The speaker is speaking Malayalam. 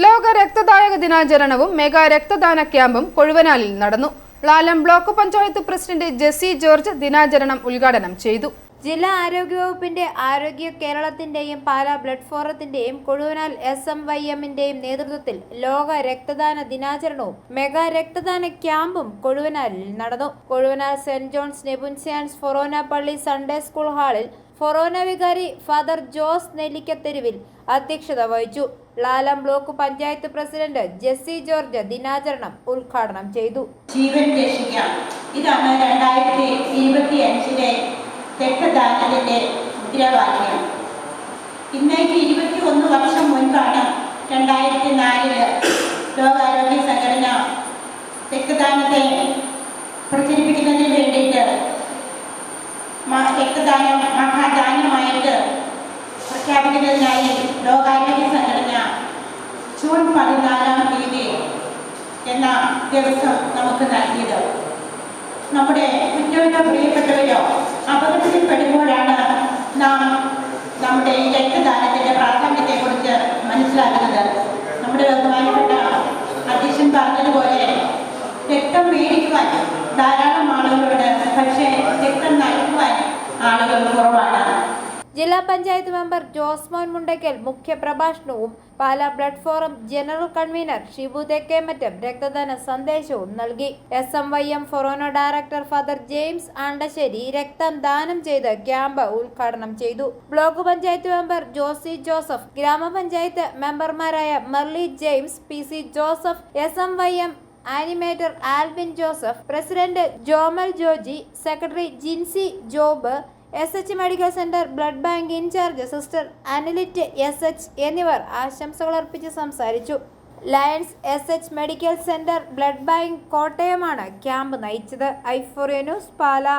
ലോക രക്തദായക ദിനാചരണവും മെഗാ രക്തദാന ക്യാമ്പും കൊഴുവനാലിൽ നടന്നു. ലാലം ബ്ലോക്ക് പഞ്ചായത്ത് പ്രസിഡന്റ് ജെസ്സി ജോർജ് ദിനാചരണം ഉദ്ഘാടനം ചെയ്തു. ജില്ലാ ആരോഗ്യവകുപ്പിന്റെ ആരോഗ്യ കേരളത്തിന്റെയും പാലാ ബ്ലഡ് ഫോറത്തിന്റെയും കൊഴുവനാൽ SMYMന്റെയും നേതൃത്വത്തിൽ ലോക രക്തദാന ദിനാചരണവും മെഗാ രക്തദാന ക്യാമ്പും കൊഴുവനാലിൽ നടന്നു. കൊഴുവനാൽ സെന്റ് ജോൺസ് നെബുൻസിയാൻസ് ഫൊറോന പള്ളി സൺഡേ സ്കൂൾ ഹാളിൽ ഫൊറോന വികാരി ഫാദർ ജോസ് നെല്ലിക്കത്തെരുവിൽ അധ്യക്ഷത വഹിച്ചു. ലാലം ബ്ലോക്ക് പഞ്ചായത്ത് പ്രസിഡന്റ് ജെസ്സി ജോർജ് ദിനാചരണം ഉദ്ഘാടനം ചെയ്തു. ജീവൻ രക്ഷിക്കാം, ഇതാണ് 2025 രക്തദാനത്തിന്റെ മുദ്രാവാക്യം. ഇന്നേക്ക് 21 വർഷം മുൻപാണ് 2004 ലോകാരോഗ്യ സംഘടന രക്തദാനത്തെ പ്രചരിപ്പിക്കുന്നതിന് വേണ്ടിയിട്ട് രക്തദാനം മഹാദാനമായിട്ട് പ്രഖ്യാപിക്കുന്നതിനായി ലോകാരോഗ്യ സംഘടന ജൂൺ 14-ാം തീയതി എന്ന ദിവസം നമുക്ക് നൽകിയത്. നമ്മുടെ കുറ്റവരോ പ്രിയപ്പെട്ടവരോ അപകടത്തിൽപ്പെടുമ്പോഴാണ് നാം നമ്മുടെ ഈ രക്തദാനത്തിന്റെ പ്രാധാന്യത്തെക്കുറിച്ച് മനസ്സിലാക്കുന്നത്. നമ്മുടെ ബഹുമാനപ്പെട്ട അധ്യക്ഷൻ പറഞ്ഞതുപോലെ രക്തം മേടിക്കുവാൻ ധാരാളം ആളുകളുണ്ട്, പക്ഷേ രക്തം നൽകുവാൻ ആളുകൾ കുറവാണ്. ജില്ലാ പഞ്ചായത്ത് മെമ്പർ ജോസ്മോൻ മുണ്ടയ്ക്കൽ മുഖ്യപ്രഭാഷണവും Pala blood forum general convener Shibu Thekkemattam രക്തദാന സന്ദേശവും നൽകി. SMYM forane director father James Andassery രക്തം ദാനം ചെയ്ത് ക്യാമ്പ് ഉദ്ഘാടനം ചെയ്തു. Block panchayat member Josy Joseph, gramapanchayat മെമ്പർമാരായ Merly James, PC Joseph, SMYM animator Alvin Joseph, president Jomal Joji, secretary Jincy Job, SH medical centre blood bank in-charge sister Anilit SH എന്നിവർ ആശംസകൾ അർപ്പിച്ച് സംസാരിച്ചു. Lions SH medical centre blood bank കോട്ടയമാണ് camp നയിച്ചത്. i4 news Pala.